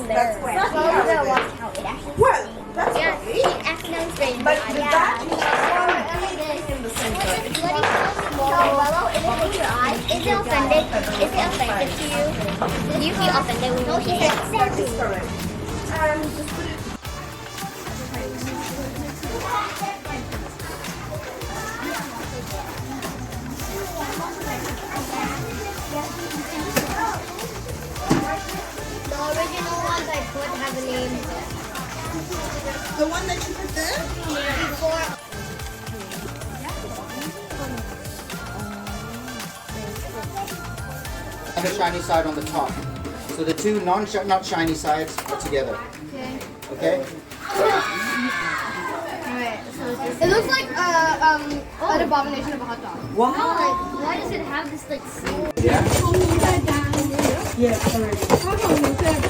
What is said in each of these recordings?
That's where. Well, that's Yeah, right. she accidentally sprayed But my the eye. back is everything in the center. Bloody Willow, is it in your eye? Is it offended? Is it offensive to you? Did you feel offended when no, she said That is correct. And just put it. the original ones I put have a name. The one that you put there? Before. And the shiny side on the top. So the two not shiny sides are together. Okay? It looks like an abomination of a hot dog. Wow. Like, why does it have this like smell? Yeah. Yeah, already.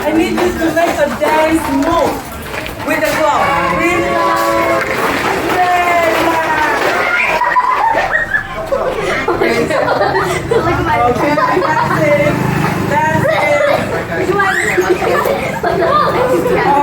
I need you to make a dance move with the claw. Okay, that's it. That's it.